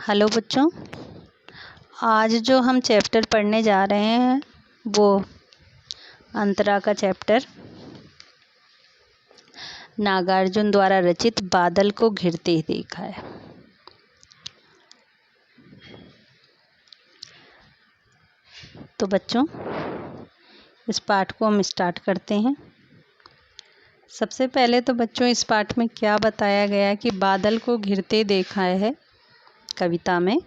Hello बच्चों, आज जो हम चैप्टर पढ़ने जा रहे हैं वो अंतरा का चैप्टर नागार्जुन द्वारा रचित बादल को घिरते देखा है। तो बच्चों, इस पाठ को हम स्टार्ट करते हैं। सबसे पहले तो बच्चों, इस पाठ में क्या बताया गया कि बादल को घिरते देखा है। कविता में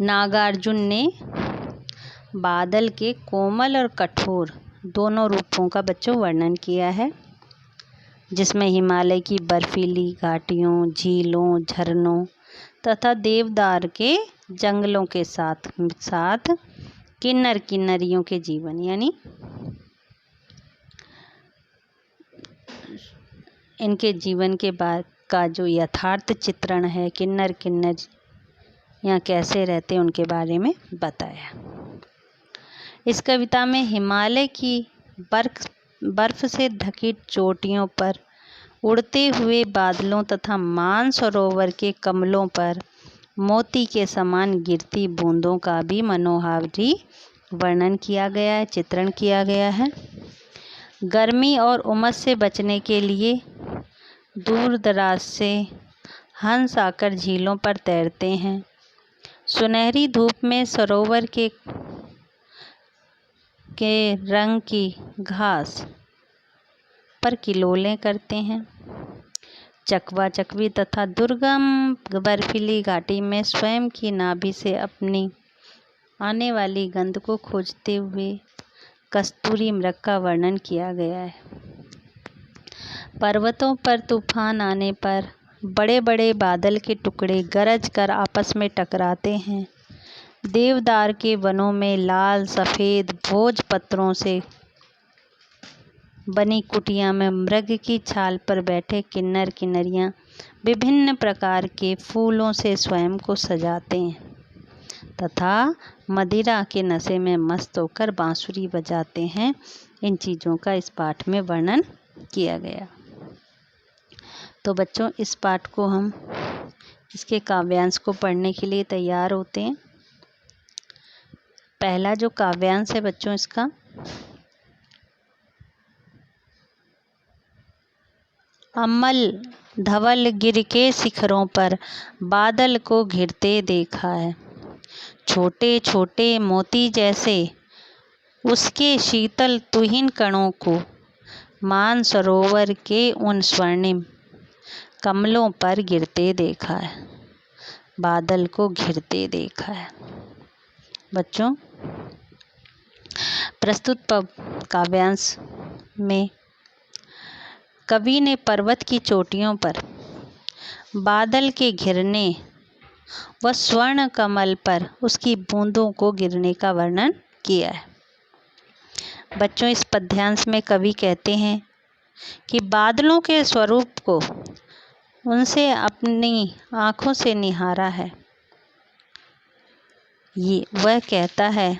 नागार्जुन ने बादल के कोमल और कठोर दोनों रूपों का बच्चों वर्णन किया है, जिसमें हिमालय की बर्फीली घाटियों, झीलों, झरनों तथा देवदार के जंगलों के साथ साथ किन्नर किन्नरियों के जीवन यानी इनके जीवन के बाद का जो यथार्थ चित्रण है, किन्नर किन्नर यहाँ कैसे रहते हैं उनके बारे में बताया। इस कविता में हिमालय की बर्फ से ढकी चोटियों पर उड़ते हुए बादलों तथा मानसरोवर के कमलों पर मोती के समान गिरती बूंदों का भी मनोहारी वर्णन किया गया है, चित्रण किया गया है। गर्मी और उमस से बचने के लिए दूर दराज से हंस आकर झीलों पर तैरते हैं। सुनहरी धूप में सरोवर के रंग की घास पर किलोलें करते हैं। चकवा चकवी तथा दुर्गम बर्फीली घाटी में स्वयं की नाभि से अपनी आने वाली गंध को खोजते हुए कस्तूरी मृग का वर्णन किया गया है। पर्वतों पर तूफान आने पर बड़े बड़े बादल के टुकड़े गरज कर आपस में टकराते हैं। देवदार के वनों में लाल सफ़ेद भोज पत्रों से बनी कुटिया में मृग की छाल पर बैठे किन्नर किन्नरियाँ विभिन्न प्रकार के फूलों से स्वयं को सजाते हैं तथा मदिरा के नशे में मस्त होकर बांसुरी बजाते हैं। इन चीज़ों का इस पाठ में वर्णन किया गया। तो बच्चों, इस पाठ को हम इसके काव्यांश को पढ़ने के लिए तैयार होते हैं। पहला जो काव्यांश है बच्चों इसका, अम्ल धवल गिर के शिखरों पर बादल को घिरते देखा है। छोटे छोटे मोती जैसे उसके शीतल तुहिन कणों को मानसरोवर के उन स्वर्णिम कमलों पर गिरते देखा है। बादल को घिरते देखा है। बच्चों, प्रस्तुत काव्यांश में कवि ने पर्वत की चोटियों पर बादल के घिरने व स्वर्ण कमल पर उसकी बूंदों को गिरने का वर्णन किया है। बच्चों, इस पद्यांश में कवि कहते हैं कि बादलों के स्वरूप को उनसे अपनी आँखों से निहारा है। ये वह कहता है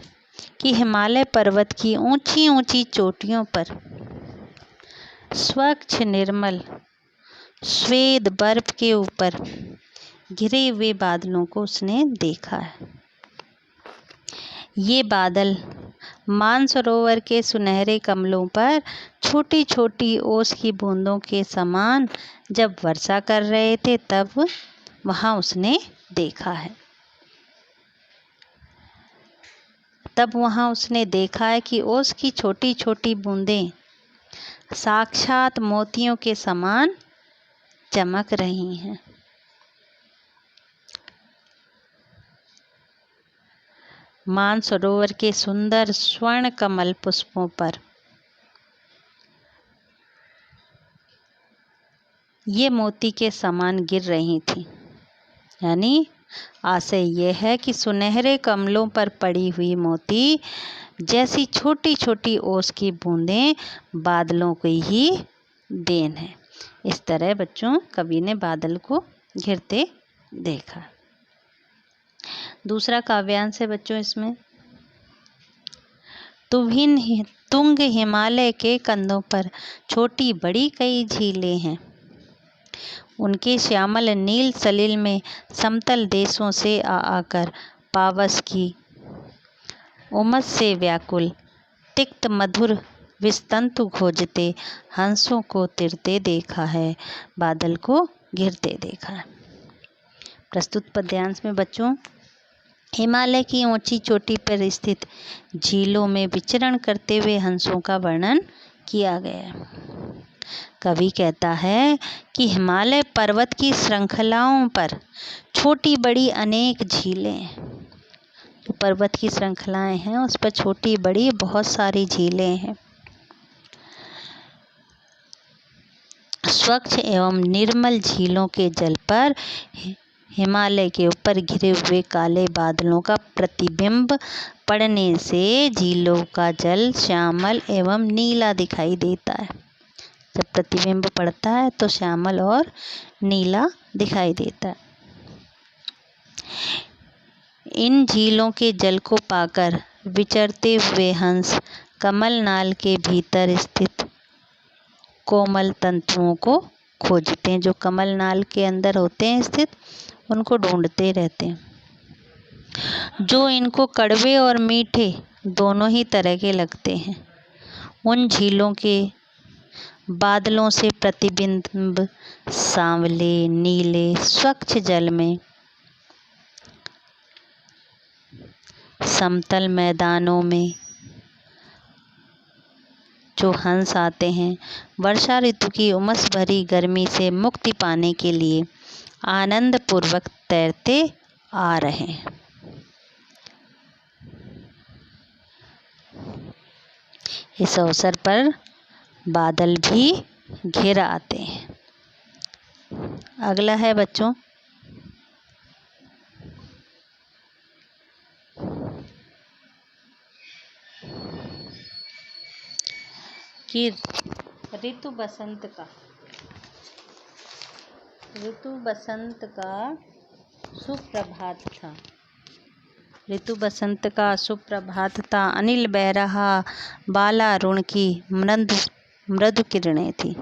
कि हिमालय पर्वत की ऊंची ऊंची चोटियों पर स्वच्छ निर्मल श्वेत बर्फ के ऊपर घिरे हुए बादलों को उसने देखा है। ये बादल मानसरोवर के सुनहरे कमलों पर छोटी छोटी ओस की बूंदों के समान जब वर्षा कर रहे थे तब वहाँ उसने देखा है। तब वहाँ उसने देखा है कि ओस की छोटी छोटी बूंदें साक्षात मोतियों के समान चमक रही हैं। मानसरोवर के सुंदर स्वर्ण कमल पुष्पों पर ये मोती के समान गिर रही थी। यानी आशय यह है कि सुनहरे कमलों पर पड़ी हुई मोती जैसी छोटी छोटी ओस की बूंदें बादलों की ही देन है। इस तरह बच्चों कवि ने बादल को घिरते देखा। दूसरा काव्यांश है बच्चों इसमें, तुंग हिमालय के कंधों पर छोटी बड़ी कई झीलें हैं। उनके श्यामल नील सलिल में समतल देशों से आकर पावस की उमस से व्याकुल तिक्त मधुर विस्तंतु खोजते हंसों को तिरते देखा है, बादल को घिरते देखा है। प्रस्तुत पद्यांश में बच्चों हिमालय की ऊंची चोटी पर स्थित झीलों में विचरण करते हुए हंसों का वर्णन किया गया है। कवि कहता है कि हिमालय पर्वत की श्रृंखलाओं पर छोटी बड़ी अनेक झीलें, जो पर्वत की श्रृंखलाएं हैं उस पर छोटी बड़ी बहुत सारी झीलें हैं। स्वच्छ एवं निर्मल झीलों के जल पर हिमालय के ऊपर घिरे हुए काले बादलों का प्रतिबिंब पड़ने से झीलों का जल श्यामल एवं नीला दिखाई देता है। जब प्रतिबिंब पड़ता है तो श्यामल और नीला दिखाई देता है। इन झीलों के जल को पाकर विचरते हुए हंस कमल नाल के भीतर स्थित कोमल तंतुओं को खोजते हैं। जो कमल नाल के अंदर होते हैं स्थित, उनको ढूंढते रहते हैं, जो इनको कड़वे और मीठे दोनों ही तरह के लगते हैं। उन झीलों के बादलों से प्रतिबिंब सांवले नीले स्वच्छ जल में समतल मैदानों में जो हंस आते हैं, वर्षा ऋतु की उमस भरी गर्मी से मुक्ति पाने के लिए आनंद पूर्वक तैरते आ रहे हैं। इस अवसर पर बादल भी घिर आते हैं। अगला है बच्चों कि ऋतु बसंत का सुप्रभात था। ऋतु बसंत का सुप्रभात था। अनिल बह रहा, बाला अरुण की मृदु किरणें थी।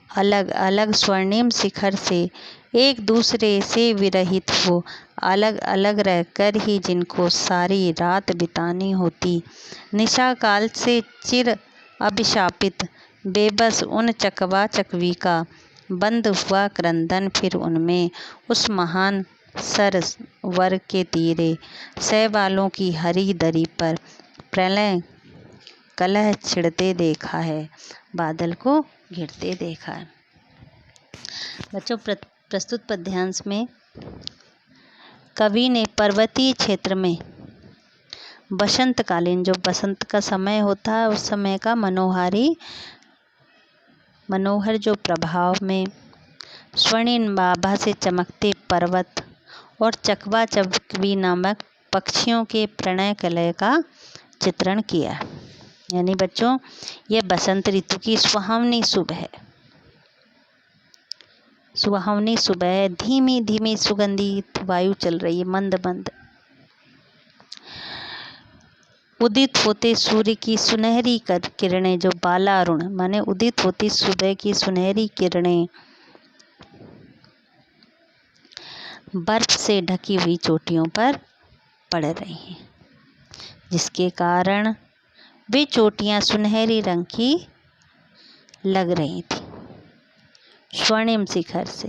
अलग अलग स्वर्णिम शिखर से एक दूसरे से विरहित वो अलग अलग रहकर ही जिनको सारी रात बितानी होती, निशा काल से चिर अभिशापित बेबस उन चकवा चकवी का बंद हुआ क्रंदन फिर उनमें उस महान सरवर के तीरे सहवालों की हरी दरी पर प्रलय कलह छिड़ते देखा है, बादल को घिरते देखा है। बच्चों प्रस्तुत पद्यांश में कवि ने पर्वतीय क्षेत्र में बसंतकालीन, जो बसंत का समय होता है उस समय का मनोहर जो प्रभाव में स्वर्णिम आभा से चमकते पर्वत और चकवा चकवी नामक पक्षियों के प्रणय कलह का चित्रण किया। यानी बच्चों यह बसंत ऋतु की सुहावनी सुबह धीमी धीमी सुगंधित वायु चल रही है, मंद मंद। उदित होते सूर्य की सुनहरी किरणें, जो बाला अरुण माने उदित होती सुबह की सुनहरी किरणें बर्फ से ढकी हुई चोटियों पर पड़ रही हैं, जिसके कारण वे चोटियां सुनहरी रंग की लग रही थी स्वर्णिम शिखर से,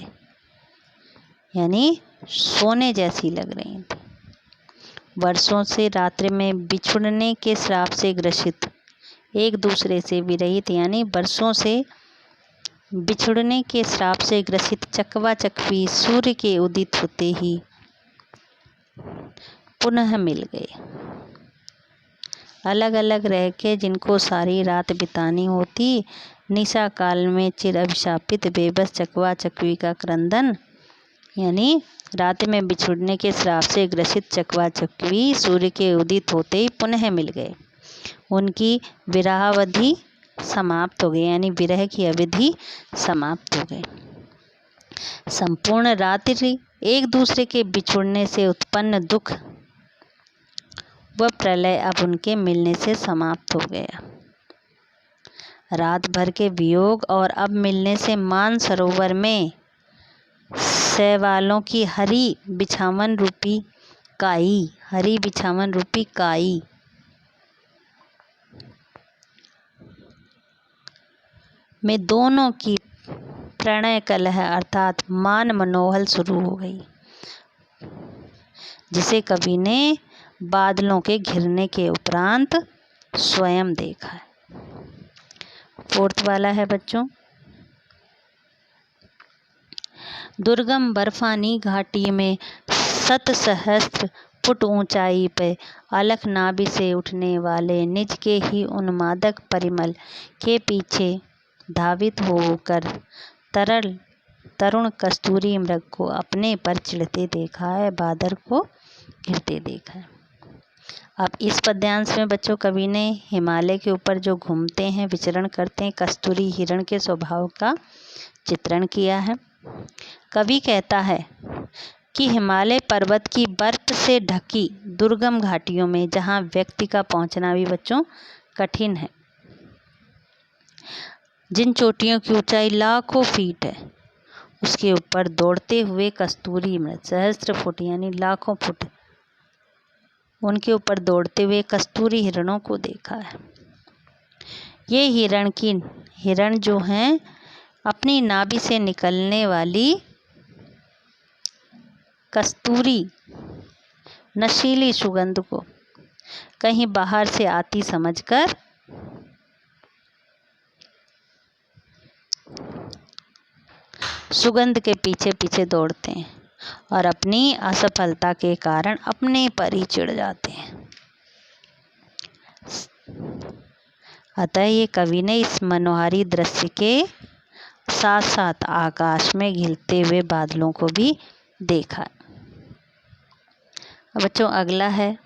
यानी सोने जैसी लग रही थी। वर्षों से रात्रि में बिछुड़ने के श्राप से ग्रसित, एक दूसरे से विरहित यानी वर्षों से बिछुड़ने के श्राप से ग्रसित चकवा चकवी सूर्य के उदित होते ही पुनः मिल गए। अलग अलग रह के जिनको सारी रात बितानी होती, निशा काल में चिर अभिशापित बेबस चकवा चकवी का क्रंदन, यानी रात में बिछुड़ने के श्राप से ग्रसित चकवा चकवी सूर्य के उदित होते ही पुनः मिल गए। उनकी विरहावधि समाप्त हो गई, यानी विरह की अवधि समाप्त हो गई। संपूर्ण रात्रि एक दूसरे के बिछुड़ने से उत्पन्न दुख व प्रलय अब उनके मिलने से समाप्त हो गया। रात भर के वियोग और अब मिलने से मानसरोवर में शैवालों की हरी बिछावन रूपी काई में दोनों की प्रणय कलह अर्थात मान मनोहल शुरू हो गई, जिसे कवि ने बादलों के घिरने के उपरांत स्वयं देखा है। 4th वाला है बच्चों, दुर्गम बर्फानी घाटी में 7 सहस्त्र फुट ऊंचाई पे अलख नाभि से उठने वाले निज के ही उन्मादक परिमल के पीछे धावित होकर तरुण कस्तूरी मृग को अपने पर चिढ़ते देखा है, बादल को घिरते देखा है। अब इस पद्यांश में बच्चों कवि ने हिमालय के ऊपर जो घूमते हैं, विचरण करते हैं, कस्तूरी हिरण के स्वभाव का चित्रण किया है। कवि कहता है कि हिमालय पर्वत की बर्फ से ढकी दुर्गम घाटियों में जहाँ व्यक्ति का पहुँचना भी बच्चों कठिन है, जिन चोटियों की ऊंचाई लाखों फीट है, उसके ऊपर दौड़ते हुए कस्तूरी मृग, सहस्त्र फुट यानी लाखों फुट, उनके ऊपर दौड़ते हुए कस्तूरी हिरणों को देखा है। ये हिरण जो हैं अपनी नाभि से निकलने वाली कस्तूरी नशीली सुगंध को कहीं बाहर से आती समझकर सुगंध के पीछे पीछे दौड़ते हैं और अपनी असफलता के कारण अपने पर ही चिढ़ जाते हैं। अतः ये कवि ने इस मनोहारी दृश्य के साथ साथ आकाश में घिरते हुए बादलों को भी देखा। बच्चों अगला है,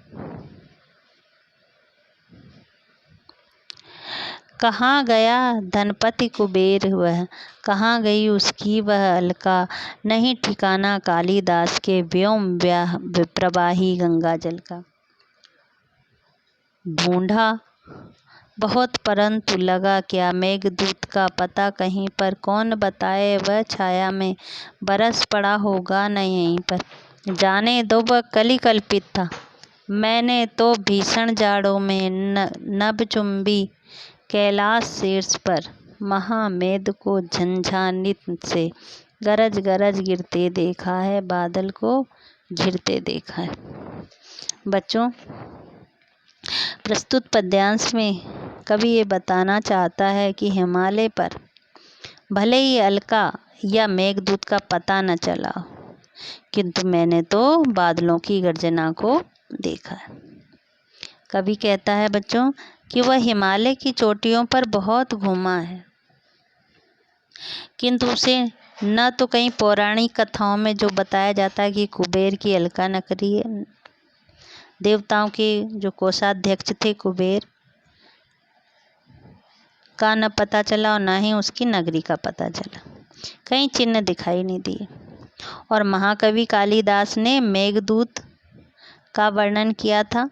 कहाँ गया धनपति कुबेर वह, कहाँ गई उसकी वह अलका, नहीं ठिकाना कालिदास के व्योम प्रवाही गंगा जल का। ढूंढा बहुत परंतु लगा क्या, मेघदूत का पता कहीं पर, कौन बताए वह छाया में बरस पड़ा होगा न यहीं पर। जाने दो वह कली कल्पित था, मैंने तो भीषण जाड़ों में नभचुंबी कैलाश शीर्ष पर महामेद को झंझानित से गरज गरज गिरते देखा है, बादल को घिरते देखा है। बच्चों प्रस्तुत पद्यांश में कवि ये बताना चाहता है कि हिमालय पर भले ही अलका या मेघदूत का पता न चला, किंतु मैंने तो बादलों की गर्जना को देखा है। कवि कहता है बच्चों कि वह हिमालय की चोटियों पर बहुत घूमा है, किंतु उसे न तो कहीं पौराणिक कथाओं में जो बताया जाता है कि कुबेर की अलका नगरी है, देवताओं के जो कोषाध्यक्ष थे कुबेर का न पता चला और न ही उसकी नगरी का पता चला, कहीं चिन्ह दिखाई नहीं दिए। और महाकवि कालिदास ने मेघदूत का वर्णन किया था,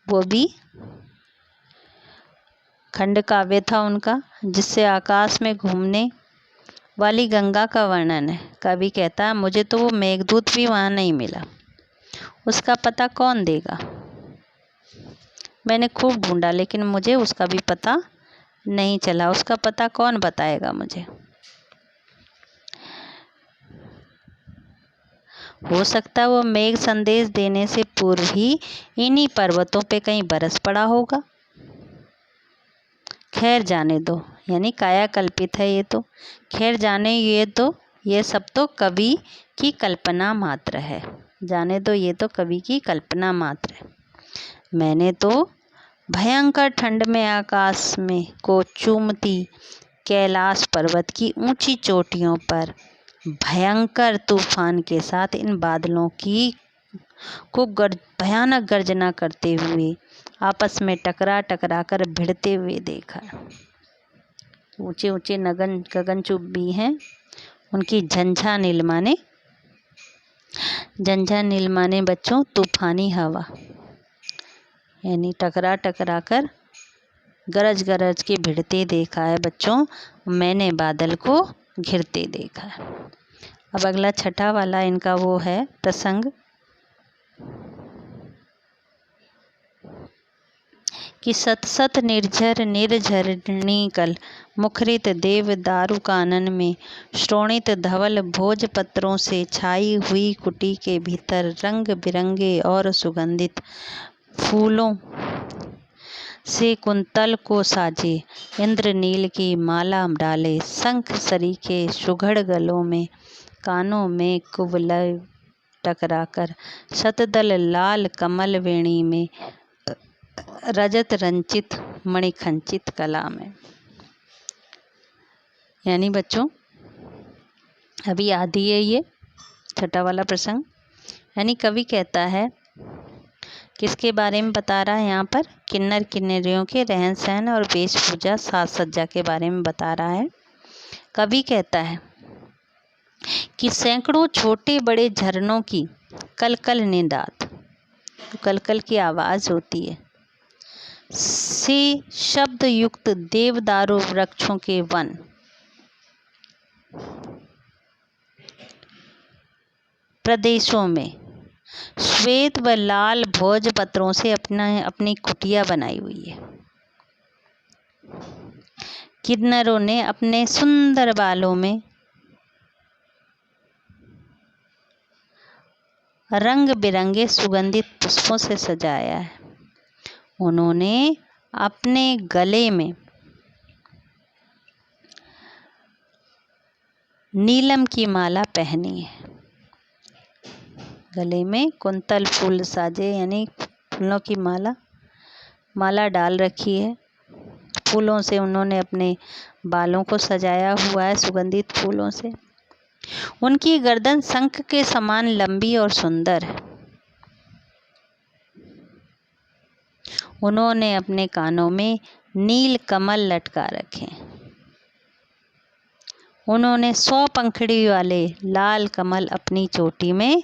वो भी खंड काव्य था उनका, जिससे आकाश में घूमने वाली गंगा का वर्णन है। कवि कहता है मुझे तो वो मेघदूत भी वहाँ नहीं मिला, उसका पता कौन देगा। मैंने खूब ढूंढा लेकिन मुझे उसका भी पता नहीं चला, उसका पता कौन बताएगा मुझे। हो सकता है वो मेघ संदेश देने से पूर्व ही इन्हीं पर्वतों पे कहीं बरस पड़ा होगा। खैर जाने दो, यानी काया कल्पित है ये तो। खैर जाने ये सब तो कवि की कल्पना मात्र है। जाने दो, ये तो कवि की कल्पना मात्र है। मैंने तो भयंकर ठंड में आकाश में को चूमती कैलाश पर्वत की ऊंची चोटियों पर भयंकर तूफान के साथ इन बादलों की को भयानक गर्जना करते हुए आपस में टकरा कर भिड़ते हुए देखा। ऊंचे ऊंचे गगनचुंबी हैं, उनकी झंझा नीलमाने बच्चों तूफानी हवा, यानी टकरा कर गरज गरज के भिड़ते देखा है बच्चों, मैंने बादल को घिरते देखा है। अब अगला छठा वाला इनका वो है प्रसंग कि सत सत निर्झर निर्झरणी मुखरित देव दारु कानन में श्रोणित धवल भोजपत्रों से छाई हुई कुटी के भीतर रंग बिरंगे और सुगंधित फूलों से कुंतल को साजे इंद्रनील की माला डाले शंख सरीखे सुघड़ गलों में कानों में कुवलय टकराकर शतदल लाल कमल वेणी में रजत रंचित मणिखंचित कला में। यानी बच्चों अभी आदि है ये छठा वाला प्रसंग। यानी कवि कहता है किसके बारे में बता रहा है यहाँ पर, किन्नर किन्नरियों के रहन सहन और वेशभूषा साज सज्जा के बारे में बता रहा है। कवि कहता है कि सैकड़ों छोटे बड़े झरनों की कलकल निदात, कलकल की आवाज़ होती है, से शब्द युक्त देवदारू वृक्षों के वन, प्रदेशों में श्वेत व लाल भोजपत्रों से अपनी कुटिया बनाई हुई है। किन्नरों ने अपने सुंदर बालों में रंग बिरंगे सुगंधित पुष्पों से सजाया है। उन्होंने अपने गले में नीलम की माला पहनी है। गले में कुंतल फूल साजे यानी फूलों की माला डाल रखी है। फूलों से उन्होंने अपने बालों को सजाया हुआ है सुगंधित फूलों से। उनकी गर्दन शंख के समान लंबी और सुंदर है। उन्होंने अपने कानों में नील कमल लटका रखे। उन्होंने 100 पंखड़ी वाले लाल कमल अपनी चोटी में,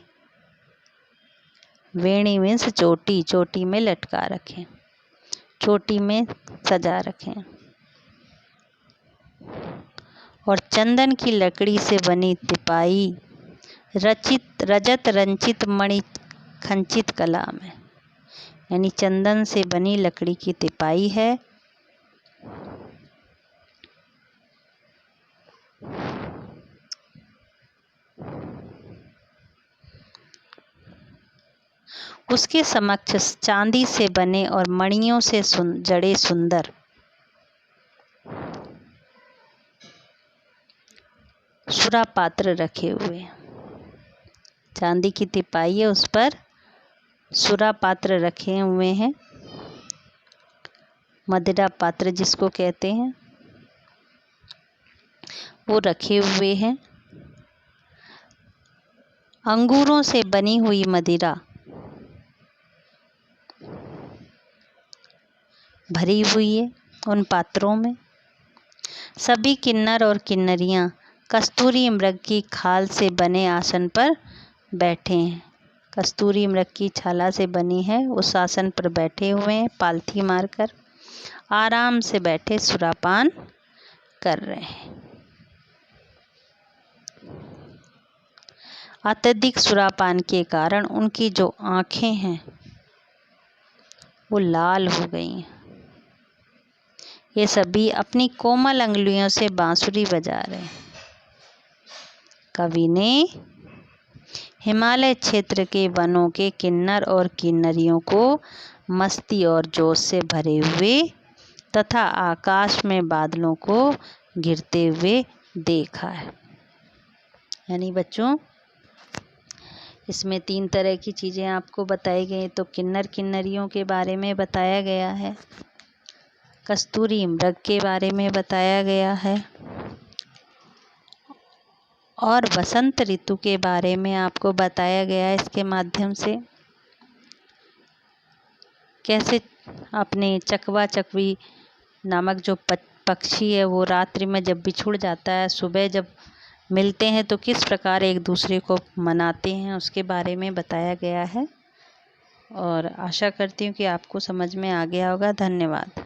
वेणी मीन्स चोटी में लटका रखे, चोटी में सजा रखे। और चंदन की लकड़ी से बनी तिपाई रजत रंचित मणि खंचित कला में, यानी चंदन से बनी लकड़ी की तिपाई है। उसके समक्ष चांदी से बने और मणियों से जड़े सुंदर सुरा पात्र रखे हुए। चांदी की तिपाई है, उस पर सुरा पात्र रखे हुए हैं, मदिरा पात्र जिसको कहते हैं वो रखे हुए हैं। अंगूरों से बनी हुई मदिरा भरी हुई है उन पात्रों में। सभी किन्नर और किन्नरियां कस्तूरी मृग की खाल से बने आसन पर बैठे हैं। कस्तूरी मृग की छाला से बनी है उस आसन पर बैठे हुए हैं, पालथी मारकर आराम से बैठे सुरापान कर रहे हैं। अत्यधिक सुरापान के कारण उनकी जो आँखें हैं वो लाल हो गई हैं। ये सभी अपनी कोमल अंगुलियों से बांसुरी बजा रहे हैं। कवि ने हिमालय क्षेत्र के वनों के किन्नर और किन्नरियों को मस्ती और जोश से भरे हुए तथा आकाश में बादलों को घिरते हुए देखा है। यानी बच्चों इसमें 3 तरह की चीज़ें आपको बताई गई। तो किन्नर किन्नरियों के बारे में बताया गया है, कस्तूरी मृग के बारे में बताया गया है और बसंत ऋतु के बारे में आपको बताया गया है। इसके माध्यम से कैसे अपने चकवा चकवी नामक जो पक्षी है वो रात्रि में जब बिछुड़ जाता है, सुबह जब मिलते हैं तो किस प्रकार एक दूसरे को मनाते हैं, उसके बारे में बताया गया है। और आशा करती हूँ कि आपको समझ में आ गया होगा। धन्यवाद।